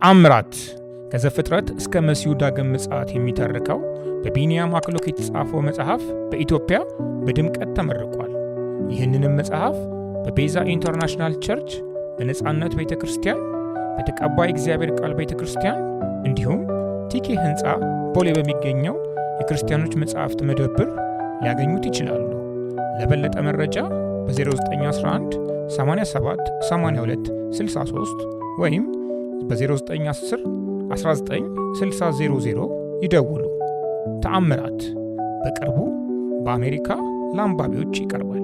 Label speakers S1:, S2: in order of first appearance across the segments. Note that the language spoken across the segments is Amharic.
S1: ተአምራት ከዘፍጥረት እስከ መሲሁ ዳግም ምጽአት የሚተርከው በቢንያም አክሎክ የተጻፈው መጽሐፍ በኢትዮጵያ በድምቀት ተመርቋል። ይህንንም መጽሐፍ በቤዛ ኢንተርናሽናል ቸርች፣ በነጻነት ቤተክርስቲያን፣ በተቀባይ እግዚአብሔር ቃል ቤተክርስቲያን እንዲሁም ቲኬ ህንፃ ቦሌ በሚገኘው የክርስቲያኖች መጽሐፍት መደብር ሊያገኙት ይችላሉ። ለበለጠ መረጃ በ0911 87 82 63 ወይም በ0910 19 6000 ይደውሉ። ተአምራት በቅርቡ በአሜሪካ ለአንባቢዎች ይቀርባል።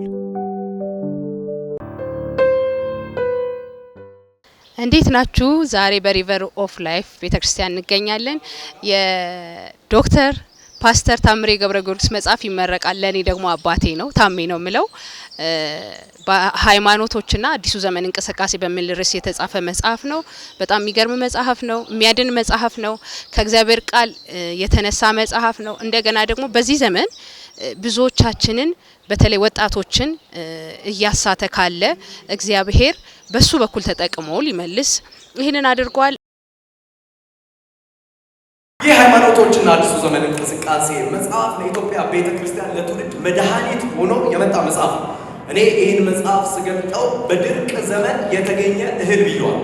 S2: እንዴት ናችሁ? ዛሬ በሪቨር ኦፍ ላይፍ ቤተክርስቲያን እንገኛለን። የዶክተር ፓስተር ታምሬ ገብረጊዮርጊስ መጽሐፍ ይመረቃል። ለኔ ደግሞ አባቴ ነው፣ ታሜ ነው ምለው። በሃይማኖቶችና አዲሱ ዘመን እንቅስቃሴ በሚል ርዕስ የተጻፈ መጽሐፍ ነው። በጣም የሚገርም መጽሐፍ ነው። የሚያድን መጽሐፍ ነው። ከእግዚአብሔር ቃል የተነሳ መጽሐፍ ነው። እንደገና ደግሞ በዚህ ዘመን ብዙዎቻችንን በተለይ ወጣቶችን እያሳተ ካለ እግዚአብሔር በሱ በኩል ተጠቅሞ ሊመልስ ይህንን አድርጓል።
S3: የሃይማኖቶችና አዲሱ ዘመን እንቅስቃሴ መጽሐፍ ለኢትዮጵያ ቤተክርስቲያን ለትውልድ መድኃኒት ሆኖ የመጣ መጽሐፍ ነው። እኔ ይህን መጽሐፍ ስገልጠው በድርቅ ዘመን የተገኘ እህል ብየዋል።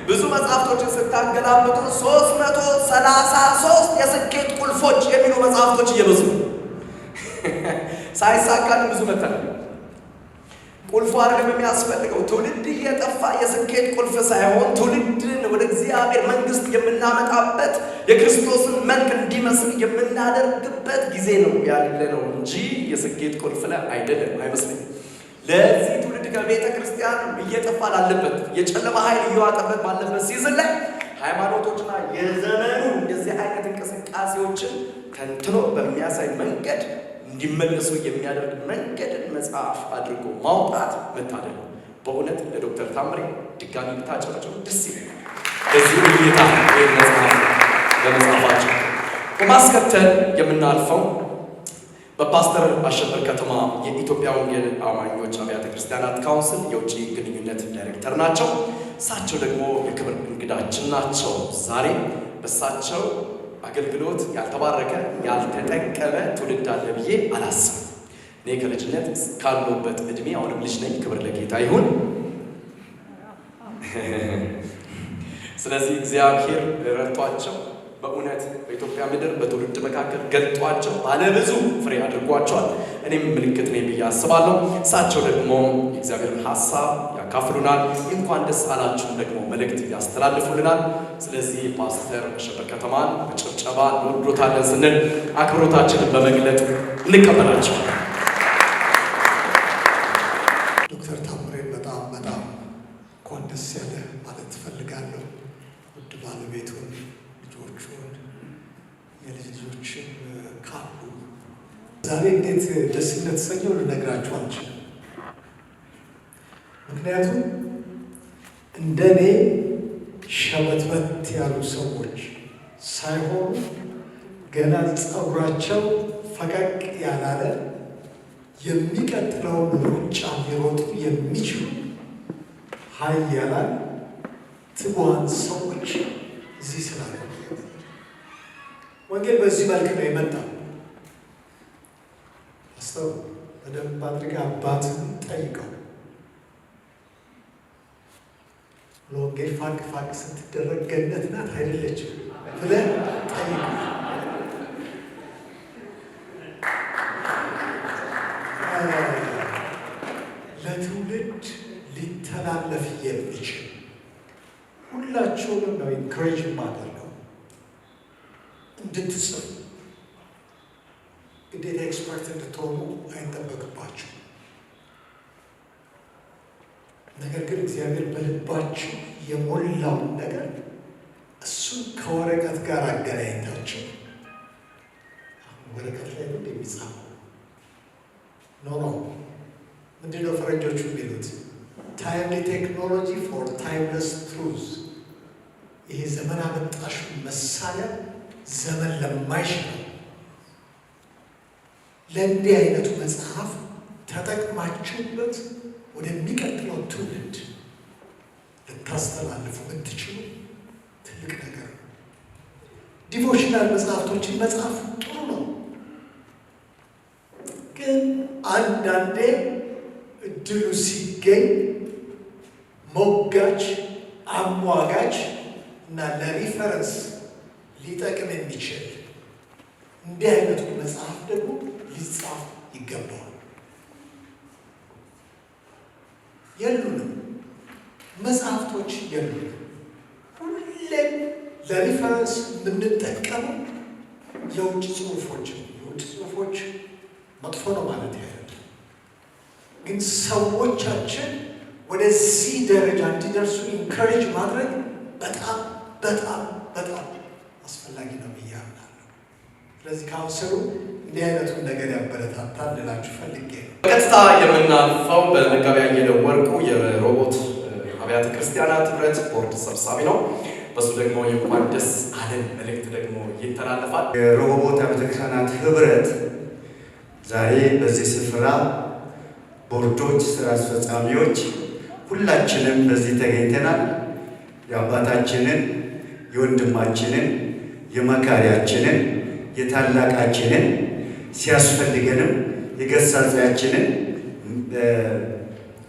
S3: ብዙ መጽሐፍቶችን ስታገላብጡ 333 የስኬት ቁልፎች የሚሉ መጽሐፍቶች እየበዙ ሳይሳካን ብዙ መተናል። ቁልፉ አይደለም የሚያስፈልገው፣ ትውልድ እየጠፋ የስኬት ቁልፍ ሳይሆን ትውልድን ወደ እግዚአብሔር መንግስት የምናመጣበት የክርስቶስን መልክ እንዲመስል የምናደርግበት ጊዜ ነው ያለ ነው እንጂ የስኬት ቁልፍ ላይ አይደለም አይመስለኝም። ለዚህ ትውልድ ከቤተ ክርስቲያን እየጠፋ ላለበት የጨለማ ኃይል እየዋጠበት ባለበት ሲዝን ላይ ሃይማኖቶችና የዘመኑ እንደዚህ አይነት እንቅስቃሴዎችን ተንትኖ በሚያሳይ መንገድ እንዲመለሱ የሚያደርግ መንገድን መጽሐፍ አድርጎ ማውጣት መታደል ነው። በእውነት ለዶክተር ታምሬ ድጋሚ ብታጨበጭቡ ደስ ይላል። በዚህ ሁኔታ ይህ መጽሐፍ በመጽሐፋቸው በማስከተል የምናልፈው በፓስተር አሸበር ከተማ የኢትዮጵያ ወንጌል አማኞች አብያተ ክርስቲያናት ካውንስል የውጭ ግንኙነት ዳይሬክተር ናቸው። እሳቸው ደግሞ የክብር እንግዳችን ናቸው። ዛሬ በእሳቸው አገልግሎት ያልተባረከ ያልተጠቀመ ትውልድ አለ ብዬ አላስብም። እኔ ከልጅነት ካለሁበት እድሜ አሁንም ልጅ ነኝ። ክብር ለጌታ ይሁን። ስለዚህ እግዚአብሔር ረድቷቸው በእውነት በኢትዮጵያ ምድር በትውልድ መካከል ገልጧቸው ባለብዙ ፍሬ አድርጓቸዋል። እኔም ምልክት ነኝ ብዬ አስባለሁ። እሳቸው ደግሞ የእግዚአብሔርን ሐሳብ ያካፍሉናል። እንኳን ደስ አላችሁ ደግሞ መልእክት ያስተላልፉልናል። ስለዚህ ፓስተር አሸበር ከተማን በጭብጨባ እንወዶታለን ስንል አክብሮታችንን በመግለጥ እንቀበላቸው።
S4: ዶክተር ታምሬ በጣም እንኳን ደስ ያለ ማለት ትፈልጋለሁ። ውድ ባለቤቱን፣ ልጆቹን፣ የልጅ ልጆችን ካሉ ዛሬ እንዴት ደስ እንደተሰኘው ልነግራችሁ አልችልም። ምክንያቱም እንደኔ ሸበትበት ያሉ ሰዎች ሳይሆኑ ገና ፀጉራቸው ፈቀቅ ያላለ የሚቀጥለውን ሩጫ ሊሮጡ የሚችሉ ኃያላን ትጉሃን ሰዎች እዚህ ስላሉ ወንጌል በዚህ መልክ ነው የመጣው። አስተው በደንብ አድርገህ አባትን ጠይቀው። ለወንጌል ፋቅ ስትደረግ ገነት ናት አይደለችም ብለህ ጠይቀው። ለትውልድ ሊተላለፍ የሚችል ሁላችሁንም ነው ኢንክሬጅ ማደርገው እንድትጽፉ። ግዴታ ኤክስፐርት እንድትሆኑ አይጠበቅባችሁ። ነገር ግን እግዚአብሔር በልባችሁ የሞላውን ነገር እሱን ከወረቀት ጋር አገናኝታችሁ ወረቀት ላይ ነው የሚጻፈው። ኖ ምንድነው ፈረንጆቹ የሚሉት? ታይምሊ ቴክኖሎጂ ፎር ታይምለስ ትሩዝ። ይሄ ዘመን አመጣሽ መሳሪያ ዘመን ለማይሽረው ለእንዲህ አይነቱ መጽሐፍ ተጠቅማችሁበት ወደሚቀጥለው ትውልድ ልታስተላልፉ ብትችሉ ትልቅ ነገር ነው። ዲቮሽናል መጽሐፍቶችን መጽሐፍ ጥሩ ነው፣ ግን አንዳንዴ እድሉ ሲገኝ ሞጋች፣ አሟጋች እና ለሪፈረንስ ሊጠቅም የሚችል እንዲህ አይነቱ መጽሐፍ ደግሞ ሊጻፍ ይገባዋል። የሉንም፣ መጽሐፍቶች የሉንም። ሁሌም ለሪፈረንስ የምንጠቀመው የውጭ ጽሑፎችን። የውጭ ጽሑፎች መጥፎ ነው ማለት ያለ፣ ግን ሰዎቻችን ወደዚህ ደረጃ እንዲደርሱ ኢንካሬጅ ማድረግ በጣም በጣም በጣም አስፈላጊ ነው ብዬ አምናለሁ። ስለዚህ ካውንስሉ እንዲህ አይነቱን ነገር ያበረታታል ልላችሁ ፈልጌ ነው።
S3: በቀጥታ የምናልፈው በመጋቢ አየለው ወርቁ የሮቦት አብያተ ክርስቲያናት ህብረት ቦርድ ሰብሳቢ ነው። በሱ ደግሞ የእንኳን ደስ አለን መልእክት ደግሞ ይተላለፋል።
S5: የሮቦት አብያተ ክርስቲያናት ህብረት ዛሬ በዚህ ስፍራ ቦርዶች፣ ስራ አስፈጻሚዎች ሁላችንም በዚህ ተገኝተናል። የአባታችንን፣ የወንድማችንን፣ የመካሪያችንን፣ የታላቃችንን ሲያስፈልገንም የገሳጺያችንን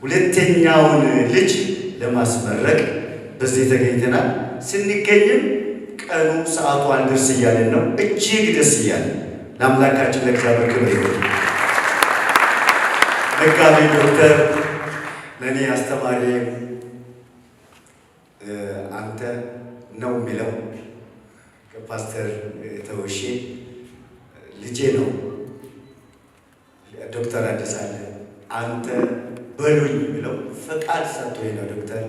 S5: ሁለተኛውን ልጅ ለማስመረቅ በዚህ ተገኝተናል። ስንገኝም ቀኑ ሰዓቱ አልደርስ እያለን ነው። እጅግ ደስ እያለን ለአምላካችን ለእግዚአብሔር ክብር ይሁን። መጋቢ ዶክተር ለእኔ አስተማሪ አንተ ነው የሚለው ከፓስተር ተውሼ ልጄ ነው። ዶክተር አዲስ አለ አንተ በሉኝ የሚለው ፈቃድ ሰጥቶኝ ነው ዶክተር።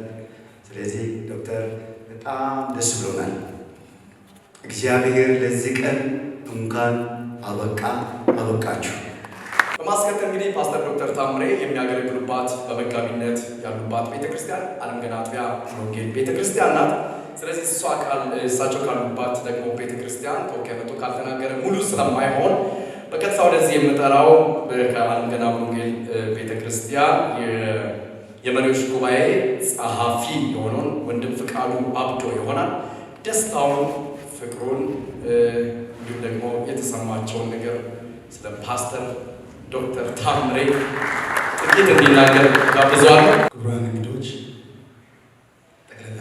S5: ስለዚህ ዶክተር በጣም ደስ ብሎናል። እግዚአብሔር ለዚህ ቀን እንኳን አበቃችሁ።
S3: በማስከተል እንግዲህ ፓስተር ዶክተር ታምሬ የሚያገለግሉባት በመጋቢነት ያሉባት ቤተክርስቲያን ዓለም ገና አጥቢያ ወንጌል ቤተክርስቲያን ናት። ስለዚህ እሳቸው ካሉባት ደግሞ ቤተክርስቲያን ተወካይ መጥቶ ካልተናገረ ሙሉ ስለማይሆን በቀጥታ ወደዚህ የምጠራው ከዓለም ገና ወንጌል ቤተክርስቲያን የመሪዎች ጉባኤ ጸሐፊ የሆነውን ወንድም ፍቃዱ አብዶ ይሆናል። ደስታውን፣ ፍቅሩን እንዲሁም ደግሞ የተሰማቸውን ነገር ስለ ፓስተር ዶክተር ታምሬ ጥቂት እንዲናገር ጋብዘዋለሁ።
S4: ክቡራን እንግዶች ጠቅለላ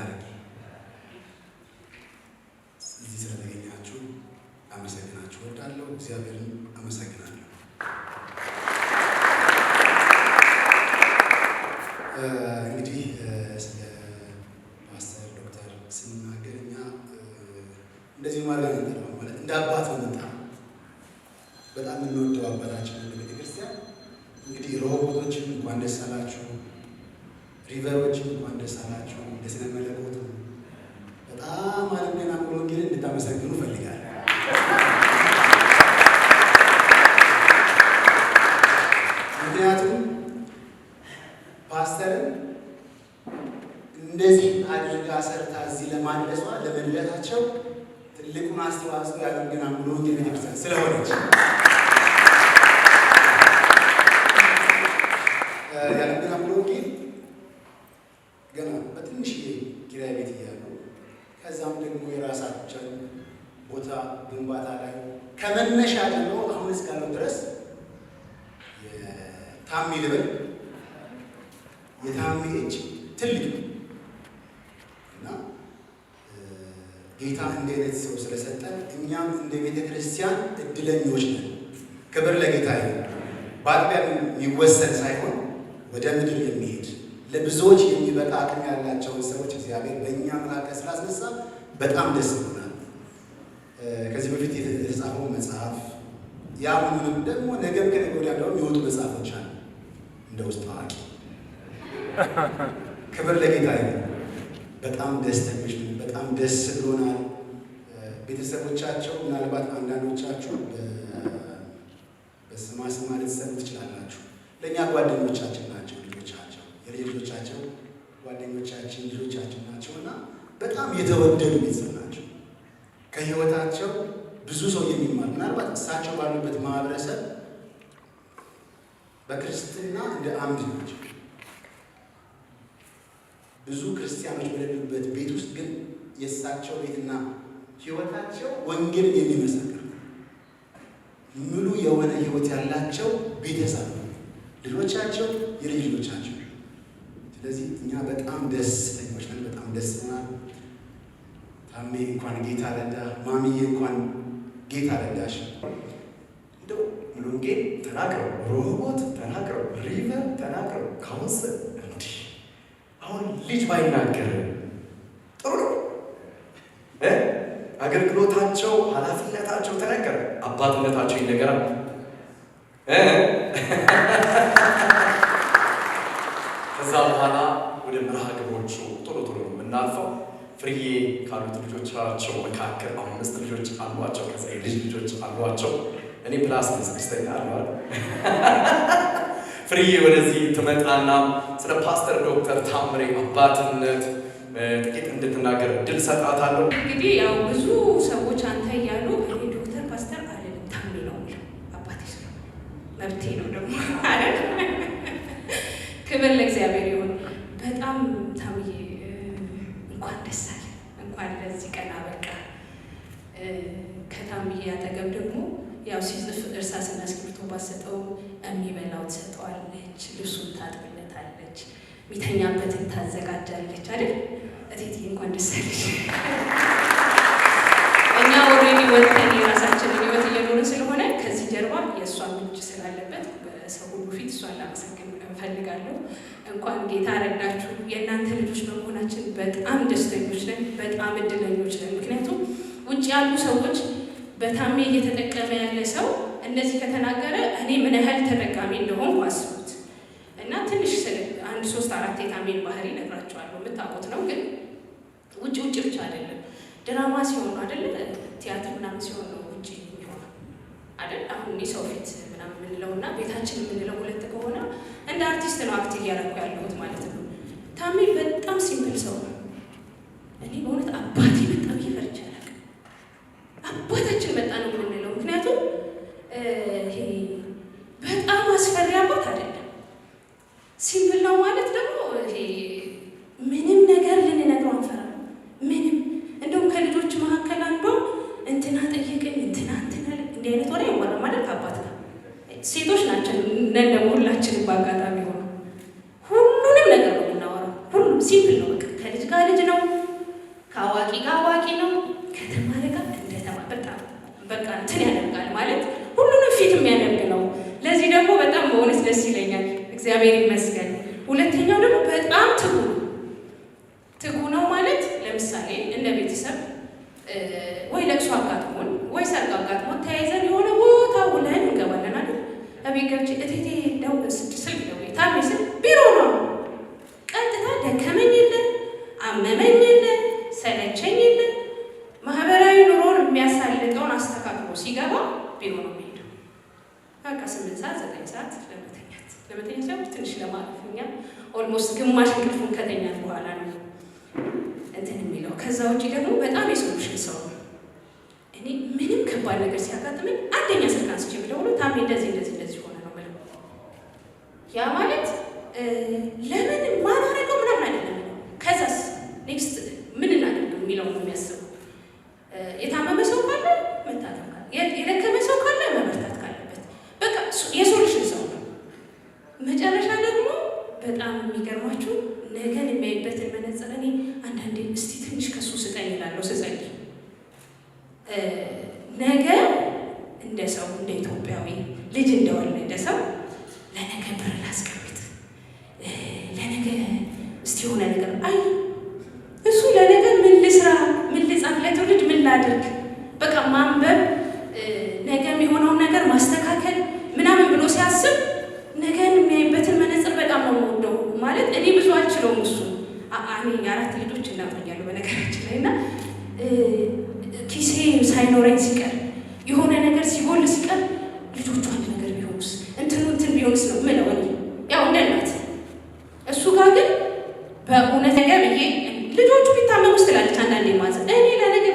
S4: እዚህ ስለተገኛችሁ አመሰግናችሁ እወዳለሁ። እግዚአብሔርን አመሰግናለሁ። እንግዲህ ስለ ፓስተር ዶክተር ስንናገር እኛ እንደዚህ ማለት እንደ አባት መጣ በጣም የምንወደው አባታችን ቤተክርስቲያን እንግዲህ ሮቦቶችን እንኳን ደስ አላችሁ፣ ሪቨሮችን እንኳን ደስ አላችሁ። ለስነ መለኮቱ በጣም ዓለም ገና ወንጌልን እንድታመሰግኑ እፈልጋለሁ። ምክንያቱም ፓስተርን እንደዚህ አድርጋ ሰርታ እዚህ ለማድረሷ ለመድረሳቸው ትልቁን አስተዋጽኦ የዓለም ገና ወንጌል ቤተክርስቲያን ስለሆነች የዓለም ገና ወንጌል ገና በትንሽዬ ኪራይ ቤት እያሉ ከዛም ደግሞ የራሳቸውን ቦታ ግንባታ ላይ ከመነሻ ጀምሮ አሁን እስካለው ድረስ የታሚ ልበል የታሚ እጅ ትልቅ እና ጌታ እንደ አይነት ሰው ስለሰጠን እኛም እንደ ቤተ ክርስቲያን እድለኞች ነን። ክብር ለጌታ ይሁን። በአጥቢያ የሚወሰን ሳይሆን ወደ ምድር የሚሄድ ለብዙዎች የሚበቃ አቅም ያላቸውን ሰዎች እግዚአብሔር በእኛ መካከል ስላስነሳ በጣም ደስ ይላል። ከዚህ በፊት የተጻፈው መጽሐፍ ያሁኑንም ደግሞ ነገም ከነገ ወዲያ ደግሞ የሚወጡ መጽሐፎች አሉ እንደ ውስጥ አዋቂ። ክብር ለጌታ ይሁን። በጣም ደስተኞች ነን። በጣም ደስ ብሎናል። ቤተሰቦቻቸው ምናልባት አንዳንዶቻችሁ በስማ ልትሰሙ ትችላላችሁ። ለእኛ ጓደኞቻችን ናቸው። ልጆቻቸው የልጆቻቸው ጓደኞቻችን ልጆቻችን ናቸው እና በጣም የተወደዱ ቤተሰብ ናቸው። ከህይወታቸው ብዙ ሰው የሚማር ምናልባት እሳቸው ባሉበት ማህበረሰብ በክርስትና እንደ አምድ ናቸው። ብዙ ክርስቲያኖች በሌሉበት ቤት ውስጥ ግን የእሳቸው ቤትና ህይወታቸው ወንጌልን የሚመሰክር ሙሉ የሆነ ህይወት ያላቸው ቤተሰብ ልጆቻቸው የልጅ ልጆቻቸው። ስለዚህ እኛ በጣም ደስተኞች ነን፣ በጣም ደስ ይላል። ታሜ እንኳን ጌታ ረዳ፣ ማሚዬ እንኳን ጌታ ረዳሽ።
S3: እንደው ሙሉንጌ ተናግረው፣ ሮቦት ተናግረው፣ ሪቨር ተናግረው፣ ካውንስል እንዲህ አሁን ልጅ ባይናገር ጥሩ ነው። አገልግሎታቸው ኃላፊነታቸው ተነገረ፣ አባትነታቸው ይነገራል። ከዛ በኋላ ወደ መርሃ ግብሮቹ ቶሎ ቶሎ የምናልፈው ፍርዬ ካሉት ልጆቻቸው መካከል 5 ልጆች አሏቸው። ከዛ የልጅ ልጆች አሏቸው። እኔ ፕላስ 6ኛ አሏል። ፍርዬ ወደዚህ ትመጣና ስለ ፓስተር ዶክተር ታምሬ አባትነት ጥቂት እንድትናገር እድል ሰጣታለሁ።
S6: እንግዲህ ያው ብዙ ሰዎች አንተ እያሉ እኔ ዶክተር ፓስተር አልልም፣ ታሜ ነው የምለው። አባቴ ስለ መብቴ ነው ደግሞ አይደል? ክብር ለእግዚአብሔር ይሁን። በጣም ታምዬ እንኳን ደስ አለ፣ እንኳን ለዚህ ቀን አበቃ። ከታምዬ አጠገብ ደግሞ ያው ሲጽፍ እርሳስና እስክሪብቶ ባሰጠው የሚበላው ትሰጠዋለች፣ ልብሱን ታጥብለታለች፣ የሚተኛበትን ታዘጋጃለች አይደል? እቴቴ እንኳን ደስ አለሽ። እኛ ኦልሬዲ ወጥተን የራሳችንን ህይወት እየኖርን ስለሆነ ከዚህ ጀርባ የእሷን እጅ ስላለበት በሰው ሁሉ ፊት እሷን ላመሰግን እፈልጋለሁ። እንኳን ጌታ ረዳችሁ። የእናንተ ልጆች በመሆናችን በጣም ደስተኞች ነን፣ በጣም እድለኞች ነን። ምክንያቱም ውጭ ያሉ ሰዎች በታሜ እየተጠቀመ ያለ ሰው እንደዚህ ከተናገረ እኔ ምን ያህል ተጠቃሚ እንደሆንኩ አስቡት። እና ትንሽ 1-3-4 የታሜን ባህሪ ነግራቸዋለሁ፣ የምታውቁት ነው። ግን ውጭ ብቻ አይደለም፣ ድራማ ሲሆን አይደለ፣ ቲያትር ምናምን ሲሆን ነው ውጭ የሚሆነው አይደል? አሁን ሰው ፊት ምናምን የምንለው እና ቤታችን የምንለው ሁለት ከሆነ እንደ አርቲስት ነው አክት እያደረኩ ያለሁት ማለት ነው። ታሜ በጣም ሲምፕል ሰው ነው። እኔ በእውነት አባቴ በጣም ይፈርጃል። አባታችን መጣ ነው የምንለው፣ ምክንያቱም ይሄ በጣም አስፈሪ አባት አይደለም። ሲምፕል ነው ማለት ደግሞ ይሄ ምንም ነገር ልንነግረው አንፈራም። ምንም እንደውም ከልጆች መካከል አንዷ እንትና ጠየቀኝ እንትና እንዲህ አይነት ወሬ ያወራ ማለት ከአባት ጋር ሴቶች ናቸው ነን ደግሞ ሁላችንም በአጋጣሚ ሆነ ሁሉንም ነገር ነው የምናወራው። ሁሉም ሲምፕል ነው። በቃ ከልጅ ጋር ልጅ ነው፣ ከአዋቂ ጋር አዋቂ ነው፣ ከተማረ ጋር እንደተማ በጣም በቃ እንትን ያደርጋል ማለት ሁሉንም ፊት የሚያደርግ ነው። ለዚህ ደግሞ በጣም በእውነት ደስ ይለኛል። እግዚአብሔር ይመስገን። ሁለተኛው ደግሞ በጣም ትጉ ነው ማለት ለምሳሌ እንደ ቤተሰብ ወይ ለቅሶ አጋጥሞን ወይ ሰርግ አጋጥሞን ተያይዘን የሆነ ቦታ ውለን እንገባለን አይደል? እቤት ገብቼ እቴቴ ስልክ ደውዬ ታሜ ስል ቢሮ ነው ቀጥታ ደከመኝ የለ አመመኝ የለ ሰለቸኝ የለ ማህበራዊ ኑሮን የሚያሳልጠውን አስተካክሎ ሲገባ ቢሮ ነው የሚሄደው። በቃ 8 ሰዓት 9 ሰዓት ለመተኛት ሲሆን ትንሽ ለማለፍኛ ኦልሞስት ግማሽ እንቅልፉን ከተኛት በኋላ ነው እንትን የሚለው። ከዛ ውጭ ደግሞ በጣም የሶሉሽን ሰው ነው። እኔ ምንም ከባድ ነገር ሲያጋጥመኝ አንደኛ ስልክ አንስቼ ብደውል ታሜ እንደዚህ ሆነ ነው የምለው። ያ ማለት ለምን ማን አደረገው ምናምን አይደለም። ከዛስ ኔክስት ምን እናደርግ የሚለው ነው የሚያስበው። የታመመ ሰው ካለ መታከም ካለ፣ የደከመ ሰው ካለ መበርታት ካለበት በቃ የሶሉሽን ሰው ነው። መጨረሻ ደግሞ በጣም የሚገርማችሁ ነገን የሚያይበትን መነጽር እኔ አንዳንዴ እስቲ ትንሽ ከሱ ስጠኝ እላለሁ ስጸልይ። ነገ እንደ ሰው እንደ ኢትዮጵያዊ ልጅ እንደወለደ ሰው ለነገ ብር ላስቀምጥ፣ ለነገ እስቲ የሆነ ነገር አይ እሱ ለነገ ምን ልስራ፣ ምን ልጻፍ፣ ለትውልድ ምን ላድርግ፣ በቃ ማንበብ፣ ነገ የሚሆነውን ነገር ማስተካከል ምናምን ብሎ ሲያስብ ነገን የሚያይበትን መነጽር በጣም ነው የምወደው። ማለት እኔ ብዙ አልችለውም። እሱ እኔ 4 ልጆች እናቶኛለሁ በነገራችን ላይ እና ኪሴ ሳይኖረኝ ሲቀር የሆነ ነገር ሲጎል ሲቀር ልጆቹ አንድ ነገር ቢሆኑስ እንትን ቢሆንስ ነው ምለው እኔ ያው እንደ እናት። እሱ ጋር ግን በእውነት ነገር ብዬ ልጆቹ ቢታመሙ ስላለች አንዳንዴ ማዘን እኔ ለነገ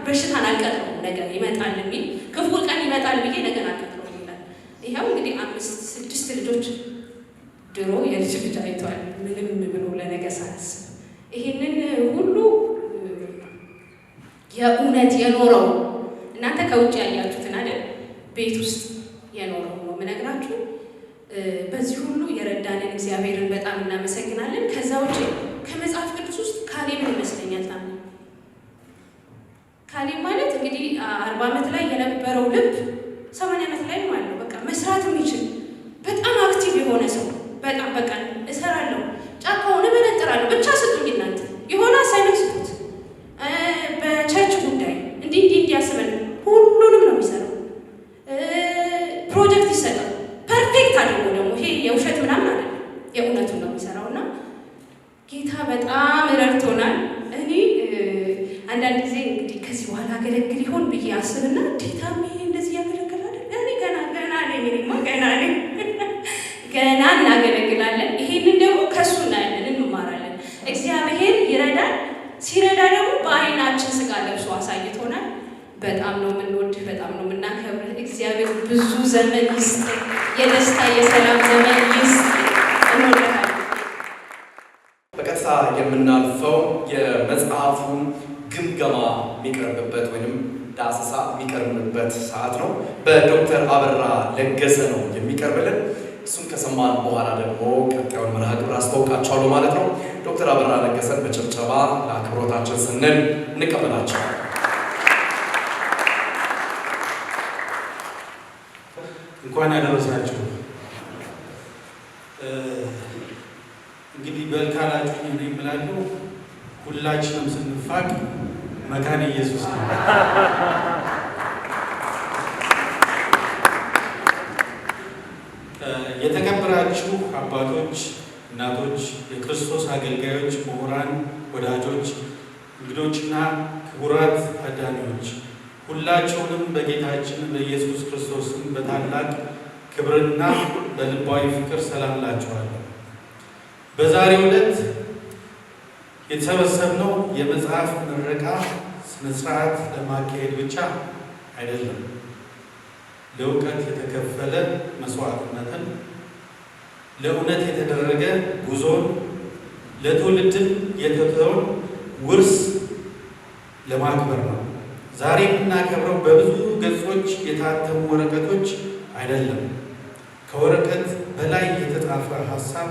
S6: በሽታን አልቀጥረውም። ነገር ይመጣል የሚል ክፉ ቀን ይመጣል ብዬ ነገር አልቀጥረውም ይላል። ይኸው እንግዲህ 5-6 ልጆች ድሮ የልጅ ልጅ አይቷል ምንም ብሎ ለነገ ሳያስብ ይህንን ሁሉ የእውነት የኖረው እናንተ ከውጭ ያያችሁትን አይደል? ቤት ውስጥ የኖረው ነው የምነግራችሁ። በዚህ ሁሉ የረዳንን እግዚአብሔርን በጣም እናመሰግናለን። ከዛ ውጭ ከመጽሐፍ ቅዱስ ውስጥ ካሌብን ይመስለኛል ታምነ ካሌብ ማለት እንግዲህ 40 ዓመት ላይ የነበረው ልብ 80 ዓመት ላይ ማለት ነው። በቃ መስራት የሚችል በጣም አክቲቭ የሆነ ሰው በጣም በቃ እሰራለሁ፣ ጫካውን እመነጥራለሁ፣ ብቻ ስጡኝ እናንተ የሆነ አሳይመንት ስጡት፣ በቸርች ጉዳይ እንዲህ እንዲያስበን ሁሉንም ነው የሚሰራው። ፕሮጀክት ይሰጣል ፐርፌክት አድርጎ ደግሞ ይሄ የውሸት ምናምን አይደለም የእውነቱን ነው የሚሰራው። እና ጌታ በጣም ረድቶናል። እኔ አንዳንድ ጊዜ እንግዲህ ከዚህ በኋላ አገለግል ይሆን ብዬ አስብና ጌታም ይሄ እንደዚህ ያገለግላል እኔ ገና ነኝ ገና እናገለግላለን። ይሄንን ደግሞ ከሱ እናያለን፣ እንማራለን። እግዚአብሔር ይረዳል። ሲረዳ ደግሞ በአይናችን ስጋ ለብሶ አሳይቶናል። በጣም ነው የምንወድህ፣ በጣም ነው የምናከብርህ። እግዚአብሔር ብዙ ዘመን ይስጥ፣ የደስታ የሰላም ዘመን ይስጥ። እንወድሃለን።
S3: በቀጥታ የምናልፈው የመጽሐፉን ግምገማ የሚቀርብበት ወይም ዳሰሳ የሚቀርብበት ሰዓት ነው። በዶክተር አበራ ለገሰ ነው የሚቀርብልን። እሱን ከሰማን በኋላ ደግሞ ቀጣዩን መርሃ ግብር አስተዋውቃቸዋለሁ ማለት ነው። ዶክተር አበራ ለገሰን በጭብጨባ ለአክብሮታችን ስንል እንቀበላቸዋለን።
S7: እንኳን ያደረሳችሁ። እንግዲህ በልካላችሁ እኔ የምላችሁ ሁላችንም ስንፋቅ መካነ ኢየሱስ ነው። የተከበራችሁ አባቶች፣ እናቶች፣ የክርስቶስ አገልጋዮች፣ ምሁራን፣ ወዳጆች፣ እንግዶችና ክቡራት ታዳሚዎች ሁላችሁንም በጌታችን በኢየሱስ ክርስቶስም በታላቅ ክብርና በልባዊ ፍቅር ሰላም እላችኋለሁ። በዛሬው ዕለት የተሰበሰብነው የመጽሐፍ ምረቃ ስነ ስርዓት ለማካሄድ ብቻ አይደለም። ለእውቀት የተከፈለ መስዋዕትነትን፣ ለእውነት የተደረገ ጉዞን፣ ለትውልድም የተተውን ውርስ ለማክበር ነው። ዛሬ የምናከብረው በብዙ ገጾች የታተሙ ወረቀቶች አይደለም። ከወረቀት በላይ የተጻፈ ሀሳብ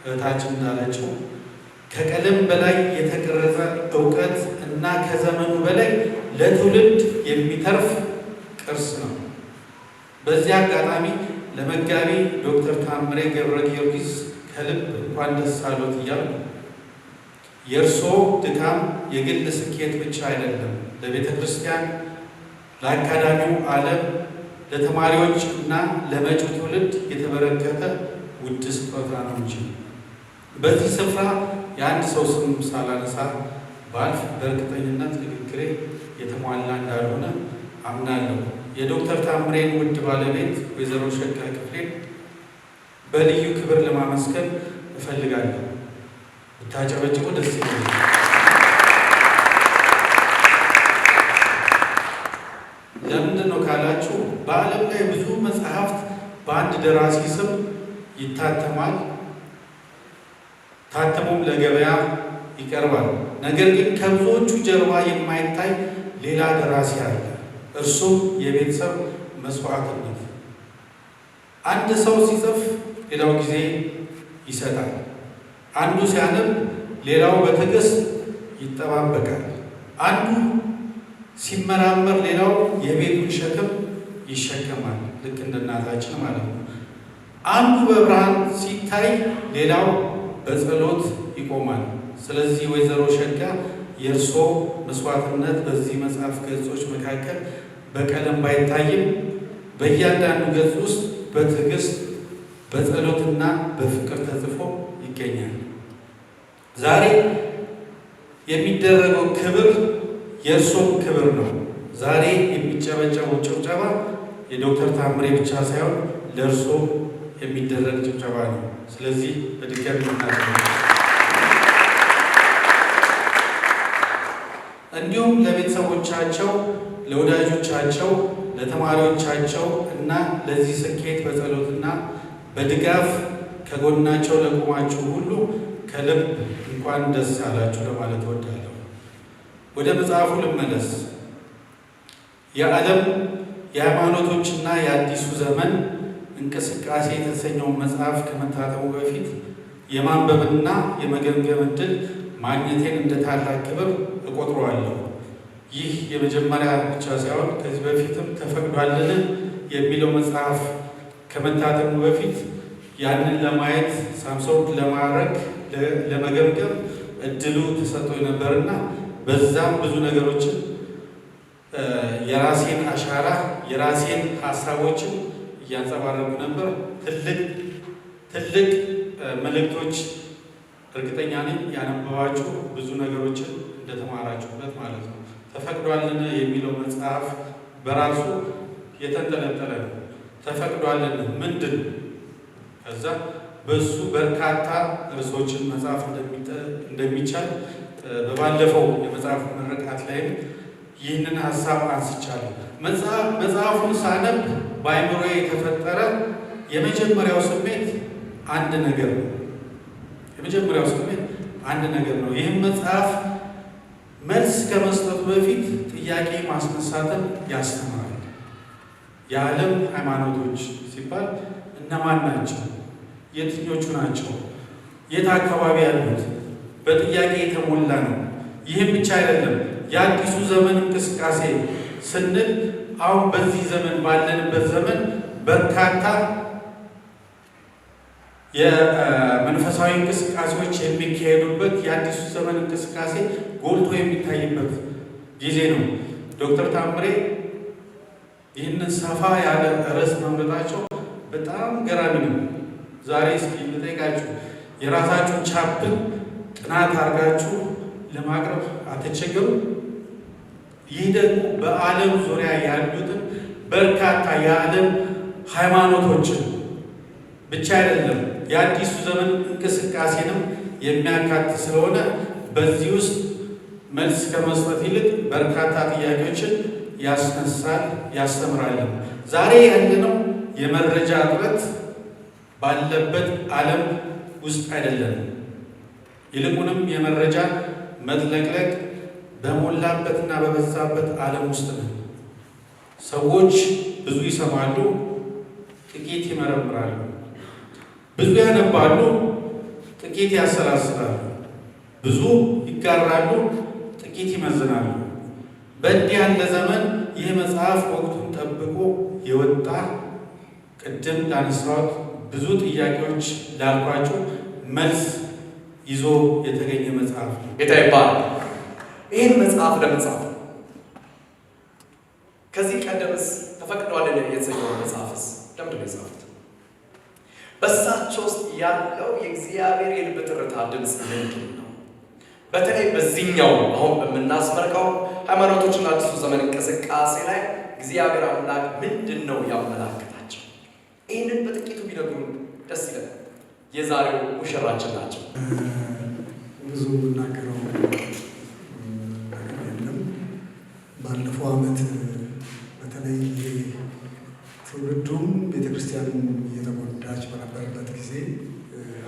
S7: እህታችን እንዳለችው ከቀለም በላይ የተቀረጸ እውቀት እና ከዘመኑ በላይ ለትውልድ የሚተርፍ ቅርስ ነው። በዚህ አጋጣሚ ለመጋቢ ዶክተር ታምሬ ገብረ ጊዮርጊስ ከልብ እንኳን ደስ አሎት እያሉ የእርስዎ ድካም የግል ስኬት ብቻ አይደለም፣ ለቤተ ክርስቲያን፣ ለአካዳሚው ዓለም፣ ለተማሪዎች እና ለመጪው ትውልድ የተበረከተ ውድ ስጦታ ነው እንጂ። በዚህ ስፍራ የአንድ ሰው ስም ሳላነሳ ባልፍ በእርግጠኝነት ንግግሬ የተሟላ እንዳልሆነ አምናለሁ። የዶክተር ታምሬን ውድ ባለቤት ወይዘሮ ሸጋ ክፍሌን በልዩ ክብር ለማመስገን እፈልጋለሁ። ብታጨበጭቡ ደስ ይላል። ለምንድን ነው ካላችሁ በዓለም ላይ ብዙ መጽሐፍት በአንድ ደራሲ ስም ይታተማል፣ ታትሞም ለገበያ ይቀርባል። ነገር ግን ከብዙዎቹ ጀርባ የማይታይ ሌላ ደራሲ አለ። እርሱም የቤተሰብ መስዋዕትነት። አንድ ሰው ሲጽፍ ሌላው ጊዜ ይሰጣል። አንዱ ሲያነብ ሌላው በትዕግስት ይጠባበቃል። አንዱ ሲመራመር ሌላው የቤቱን ሸክም ይሸከማል። ልክ እንደ እናታችን ማለት ነው። አንዱ በብርሃን ሲታይ ሌላው በጸሎት ይቆማል። ስለዚህ ወይዘሮ ሸጋ የእርሶ መስዋዕትነት በዚህ መጽሐፍ ገጾች መካከል በቀለም ባይታይም በእያንዳንዱ ገጽ ውስጥ በትዕግስት በጸሎትና በፍቅር ተጽፎ ይገኛል። ዛሬ የሚደረገው ክብር የእርሶም ክብር ነው። ዛሬ የሚጨበጨበው ጭብጨባ የዶክተር ታምሬ ብቻ ሳይሆን ለእርሶ የሚደረግ ጭብጨባ ነው። ስለዚህ በድጋሚ እንዲሁም ለቤተሰቦቻቸው፣ ለወዳጆቻቸው፣ ለተማሪዎቻቸው እና ለዚህ ስኬት በጸሎትና በድጋፍ ከጎናቸው ለቆማችሁ ሁሉ ከልብ እንኳን ደስ ያላችሁ ለማለት እወዳለሁ። ወደ መጽሐፉ ልመለስ። የዓለም የሃይማኖቶችና የአዲሱ ዘመን እንቅስቃሴ የተሰኘውን መጽሐፍ ከመታተሙ በፊት የማንበብና የመገምገም ዕድል ማግኘቴን እንደ ታላቅ ክብር እቆጥረዋለሁ። ይህ የመጀመሪያ ብቻ ሳይሆን ከዚህ በፊትም ተፈቅዷልን የሚለው መጽሐፍ ከመታተሙ በፊት ያንን ለማየት ሳምሶን ለማድረግ ለመገምገም እድሉ ተሰጥቶኝ ነበርና በዛም ብዙ ነገሮችን የራሴን አሻራ የራሴን ሀሳቦችን እያንጸባረቁ ነበር። ትልቅ መልእክቶች እርግጠኛ ነኝ ያነበባችሁ ብዙ ነገሮችን እንደተማራችሁበት ማለት ነው። ተፈቅዷልን የሚለው መጽሐፍ በራሱ የተንጠለጠለ ነው። ተፈቅዷልን ምንድን ከዛ በሱ በርካታ ርዕሶችን መጽሐፍ እንደሚቻል በባለፈው የመጽሐፍ ምረቃት ላይም ይህንን ሀሳብ አንስቻለሁ። መጽሐፉን ሳነብ በአእምሮዬ የተፈጠረ የመጀመሪያው ስሜት አንድ ነገር ነው። የመጀመሪያው ስሜት አንድ ነገር ነው። ይህም መጽሐፍ መልስ ከመስጠቱ በፊት ጥያቄ ማስነሳትን ያስተምራል። የዓለም ሃይማኖቶች ሲባል እነማን ናቸው? የትኞቹ ናቸው? የት አካባቢ ያሉት? በጥያቄ የተሞላ ነው። ይህም ብቻ አይደለም። የአዲሱ ዘመን እንቅስቃሴ ስንል አሁን በዚህ ዘመን ባለንበት ዘመን በርካታ የመንፈሳዊ እንቅስቃሴዎች የሚካሄዱበት የአዲሱ ዘመን እንቅስቃሴ ጎልቶ የሚታይበት ጊዜ ነው። ዶክተር ታምሬ ይህንን ሰፋ ያለ ርዕስ መምረጣቸው በጣም ገራሚ ነው። ዛሬ እስኪ ልጠይቃችሁ፣ የራሳችሁን ቻፕል ጥናት አድርጋችሁ ለማቅረብ አትቸገሩም? ይህ ደግሞ በዓለም ዙሪያ ያሉትን በርካታ የዓለም ሃይማኖቶችን ብቻ አይደለም የአዲሱ ዘመን እንቅስቃሴንም የሚያካትት ስለሆነ በዚህ ውስጥ መልስ ከመስጠት ይልቅ በርካታ ጥያቄዎችን ያስነሳል፣ ያስተምራል። ዛሬ ያለነው የመረጃ እጥረት ባለበት ዓለም ውስጥ አይደለም። ይልቁንም የመረጃ መጥለቅለቅ በሞላበትና በበዛበት ዓለም ውስጥ ነው። ሰዎች ብዙ ይሰማሉ፣ ጥቂት ይመረምራሉ። ብዙ ያነባሉ፣ ጥቂት ያሰላስላሉ። ብዙ ይጋራሉ፣ ጥቂት ይመዝናሉ። በእንዲህ ያለ ዘመን ይህ መጽሐፍ ወቅቱን ጠብቆ የወጣ ቅድም ላነሳሁት ብዙ ጥያቄዎች ላልኳቸው መልስ ይዞ የተገኘ መጽሐፍ ነው።
S3: ጌታ ይባላል። ይህን መጽሐፍ ለመጻፍ ከዚህ ቀደምስ ተፈቅዷልን የተሰኘው መጽሐፍስ ለምንድን ነው የጻፉት? በእሳቸው ውስጥ ያለው የእግዚአብሔር የልብ ትርታ ድምፅ ምንድን ነው? በተለይ በዚህኛው አሁን በምናስመርቀው ሃይማኖቶችና አዲሱ ዘመን እንቅስቃሴ ላይ እግዚአብሔር አምላክ ምንድን ነው ያመላክታቸው? ይህንን በጥቂቱ ቢነግሩን ደስ ይላል። የዛሬው ሙሽራችን ናቸው።
S8: ብዙ የምናገረው ነገር የለም። ባለፈው ዓመት በተለይ ትውልዱም ቤተክርስቲያንም እየተጎዳች በነበረበት ጊዜ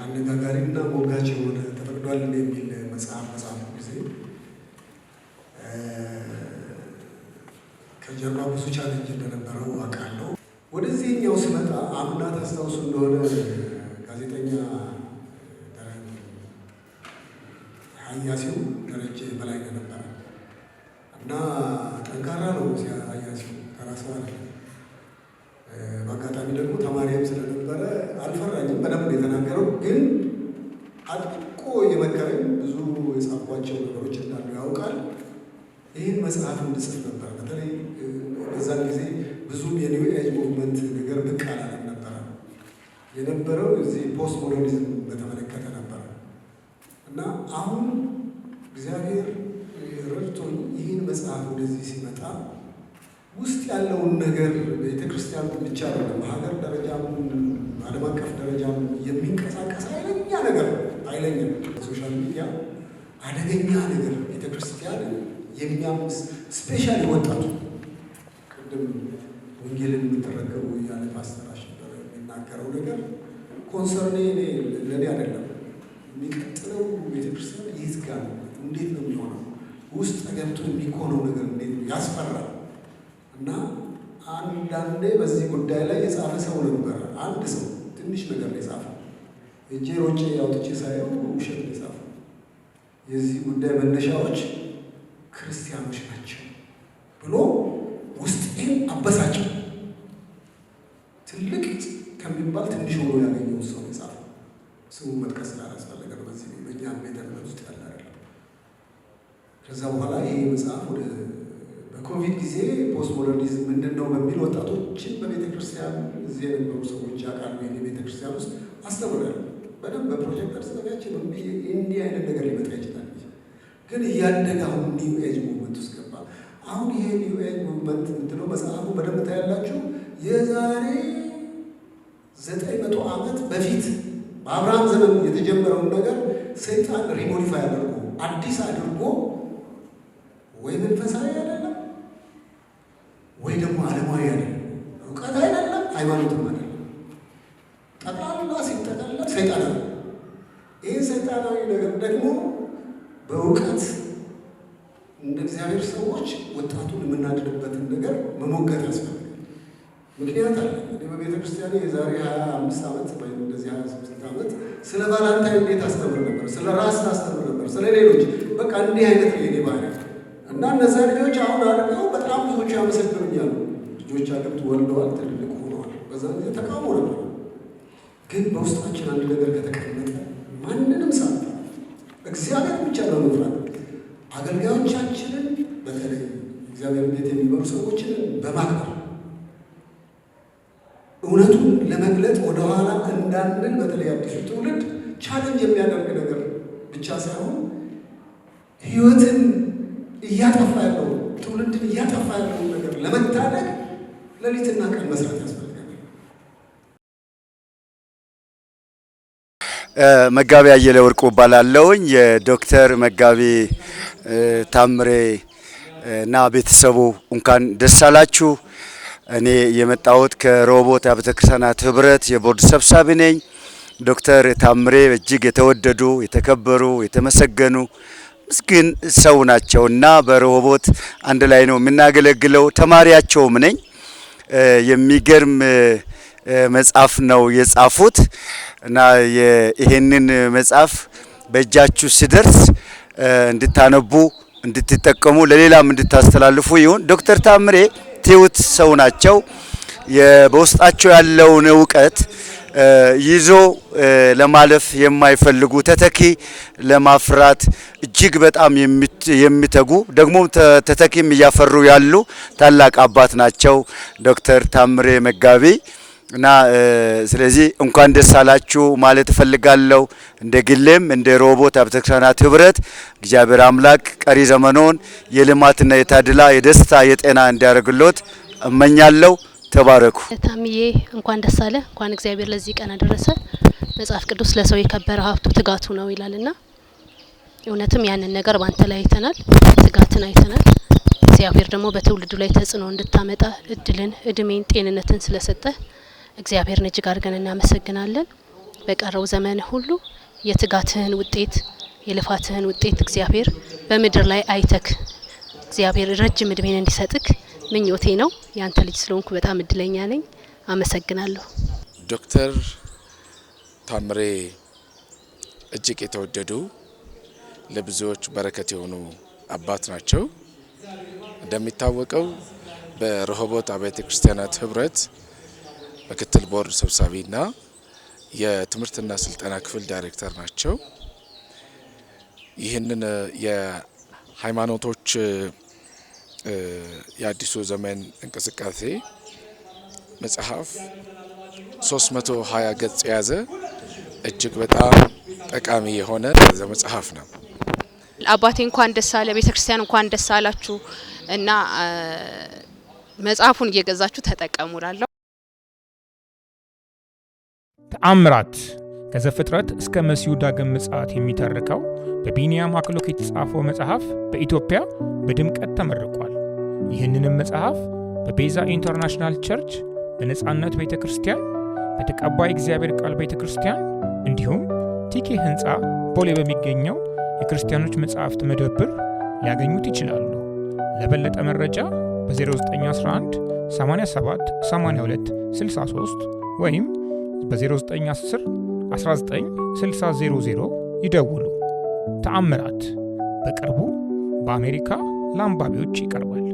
S8: አነጋጋሪና ሞጋች የሆነ ተፈቅዷልን የሚል መጽሐፍ ጊዜ ከጀርባ ብዙ ቻሌንጅ እንደነበረው አውቃለሁ። ወደዚህኛው ስመጣ አምና ታስታውሱ እንደሆነ ጋዜጠኛ ሀያሲው ደረጀ በላይ ነበረ እና ጠንካራ ነው ሀያሲው ከራስዋ አለ። በአጋጣሚ ደግሞ ተማሪም ስለነበረ አልፈራኝም፣ በደንብ የተናገረው ግን አጥብቆ የመከረኝ ብዙ የጻፏቸው ነገሮች እንዳሉ ያውቃል። ይህን መጽሐፍ እንድጽፍ ነበር። በተለይ በዛን ጊዜ ብዙም የኒው ኤጅ ሙቭመንት ነገር ብቅ አላለም ነበረ የነበረው እዚህ ፖስት ሞደርኒዝም በተመለከተ ነበረ እና አሁን እግዚአብሔር ረድቶኝ ይህን መጽሐፍ ወደዚህ ሲመጣ ውስጥ ያለውን ነገር ቤተክርስቲያን ብቻ ነው በሀገር ደረጃም ዓለም አቀፍ ደረጃም የሚንቀሳቀስ ኃይለኛ ነገር ኃይለኛ ሶሻል ሚዲያ አደገኛ ነገር ቤተክርስቲያን የሚያምስ ስፔሻሊ ወጣቱ ቅድም ወንጌልን የምትረከቡ እያለ ፓስተር አሸበረ የሚናገረው ነገር ኮንሰርኔ ለእኔ አይደለም። የሚቀጥለው ቤተክርስቲያን የት ጋር ነው? እንዴት ነው የሚሆነው? ውስጥ ገብቶ የሚኮነው ነገር እንዴት ነው? ያስፈራል። እና አንዳንዴ በዚህ ጉዳይ ላይ የጻፈ ሰው ነበር። አንድ ሰው ትንሽ ነገር ነው የጻፈው። እጄ ሮጬ አውጥቼ ሳየው ውሸት ነው የጻፈው። የዚህ ጉዳይ መነሻዎች ክርስቲያኖች ናቸው ብሎ ውስጤን አበሳጨው። ትልቅ ከሚባል ትንሽ ሆኖ ያገኘው ሰው የጻፈው ስሙ መጥቀስ ስላላስፈለገ ነው። በዚህ በእኛ ቤተ እምነት ውስጥ ያለ አይደለም። ከዛ በኋላ ይሄ መጽሐፍ ወደ በኮቪድ ጊዜ ፖስት ሞደርኒዝም ምንድን ነው በሚል ወጣቶችን በቤተ ክርስቲያን እዚህ የነበሩ ሰዎች ያውቃሉ። ይሄ ቤተ ክርስቲያን ውስጥ አስተምራለሁ በደንብ በፕሮጀክተር ስለሚያችን እንዲህ አይነት ነገር ሊመጣ ይችላል። ግን እያደገ አሁን ኒው ኤጅ ሙቭመንት ውስጥ ገባ። አሁን ይሄ ኒው ኤጅ ሙቭመንት ምትለው መጽሐፉ በደንብ ታያላችሁ። የዛሬ 900 ዓመት በፊት በአብርሃም ዘመን የተጀመረውን ነገር ሰይጣን ሪሞዲፋይ አድርጎ አዲስ አድርጎ ወይ መንፈሳዊ አይደለም ወይ ደግሞ ዓለማዊ አይደለም፣ እውቀት አይደለም፣ ሃይማኖትም አይደለም። ጠቅላላ ሲጠቀለል ሰይጣን ነው። ይህ ሰይጣናዊ ነገር ደግሞ በእውቀት እንደ እግዚአብሔር ሰዎች ወጣቱን የምናድንበትን ነገር መሞገት ያስፈልጋል። ምክንያት አለ። እኔ በቤተ ክርስቲያን የዛሬ 25 ዓመት ወይም እንደዚህ 26 ዓመት ስለ ቫላንታይን እንዴት አስተምር ነበር፣ ስለ ራስ አስተምር ነበር፣ ስለ ሌሎች በቃ እንዲህ አይነት የኔ ባህሪ እና እነዚያ ልጆች አሁን አድርገው በጣም ብዙዎቹ ያመሰግኑኛል። ልጆች አገብት ወልደዋል፣ ትልልቅ ሆነዋል። በዛ ጊዜ ተቃውሞ ነበር። ግን በውስጣችን አንድ ነገር ከተቀመጠ ማንንም ሳት እግዚአብሔር ብቻ በመፍራት አገልጋዮቻችንን በተለይ እግዚአብሔር ቤት የሚመሩ ሰዎችን በማክበር እውነቱን ለመግለጥ ወደኋላ እንዳንል በተለይ አዲሱ ትውልድ ቻሌንጅ የሚያደርግ ነገር ብቻ ሳይሆን ሕይወትን እያጠፋ ያለው ትውልድን እያጠፋ ያለውን ነገር ለመታደግ ሌሊትና ቀን መስራት ያስፈልጋል።
S5: መጋቢ አየለ ወርቁ እባላለሁኝ። የዶክተር መጋቢ ታምሬ እና ቤተሰቡ እንኳን ደስ አላችሁ። እኔ የመጣሁት ከረሆቦት አብያተ ክርስቲያናት ህብረት የቦርድ ሰብሳቢ ነኝ። ዶክተር ታምሬ እጅግ የተወደዱ የተከበሩ የተመሰገኑ ምስኪን ሰው ናቸውና በረሆቦት አንድ ላይ ነው የምናገለግለው። ተማሪያቸውም ነኝ። የሚገርም መጽሐፍ ነው የጻፉት እና ይሄንን መጽሐፍ በእጃችሁ ሲደርስ እንድታነቡ እንድትጠቀሙ ለሌላም እንድታስተላልፉ ይሁን። ዶክተር ታምሬ ትሁት ሰው ናቸው። በውስጣቸው ያለውን እውቀት ይዞ ለማለፍ የማይፈልጉ ተተኪ ለማፍራት እጅግ በጣም የሚተጉ ደግሞ ተተኪም እያፈሩ ያሉ ታላቅ አባት ናቸው ዶክተር ታምሬ መጋቢ እና ስለዚህ እንኳን ደስ አላችሁ ማለት እፈልጋለሁ። እንደ ግሌም እንደ ረሆቦት አብያተ ክርስቲያናት ህብረት እግዚአብሔር አምላክ ቀሪ ዘመኖን የልማትና የታድላ የደስታ የጤና እንዲያደርግሎት እመኛለሁ። ተባረኩ።
S9: ታምዬ እንኳን ደስ አለ። እንኳን እግዚአብሔር ለዚህ ቀን አደረሰ። መጽሐፍ ቅዱስ ለሰው የከበረ ሀብቱ ትጋቱ ነው ይላልና እውነትም ያንን ነገር ባንተ ላይ አይተናል፣ ትጋትን አይተናል። እግዚአብሔር ደግሞ በትውልዱ ላይ ተጽዕኖ እንድታመጣ እድልን፣ እድሜን፣ ጤንነትን ስለሰጠ እግዚአብሔርን እጅግ አድርገን እናመሰግናለን። በቀረው ዘመን ሁሉ የትጋትህን ውጤት የልፋትህን ውጤት እግዚአብሔር በምድር ላይ አይተክ እግዚአብሔር ረጅም እድሜን እንዲሰጥክ ምኞቴ ነው። ያንተ ልጅ ስለሆንኩ በጣም እድለኛ ነኝ። አመሰግናለሁ።
S10: ዶክተር ታምሬ እጅግ የተወደዱ ለብዙዎች በረከት የሆኑ አባት ናቸው። እንደሚታወቀው በረሆቦት አብያተ ክርስቲያናት ህብረት ምክትል ቦርድ ሰብሳቢና የትምህርትና ስልጠና ክፍል ዳይሬክተር ናቸው። ይህንን የሃይማኖቶች የአዲሱ ዘመን እንቅስቃሴ መጽሐፍ 320 ገጽ የያዘ እጅግ በጣም ጠቃሚ የሆነ መጽሐፍ ነው።
S2: አባቴ እንኳን ደስ አለ፣ ቤተክርስቲያን እንኳን ደስ አላችሁ እና መጽሐፉን እየገዛችሁ ተጠቀሙ እላለሁ።
S1: ተአምራት ከዘፍጥረት እስከ መሲሁ ዳግም ምጽአት የሚተርከው በቢንያም አክሎክ የተጻፈው መጽሐፍ በኢትዮጵያ በድምቀት ተመርቋል። ይህንንም መጽሐፍ በቤዛ ኢንተርናሽናል ቸርች፣ በነጻነት ቤተ ክርስቲያን፣ በተቀባይ እግዚአብሔር ቃል ቤተ ክርስቲያን እንዲሁም ቲኬ ህንፃ ቦሌ በሚገኘው የክርስቲያኖች መጽሐፍት መደብር ሊያገኙት ይችላሉ። ለበለጠ መረጃ በ0911 87 82 63 ወይም በ0910 19 6000 ይደውሉ። ተአምራት በቅርቡ በአሜሪካ ለአንባቢዎች ይቀርባል።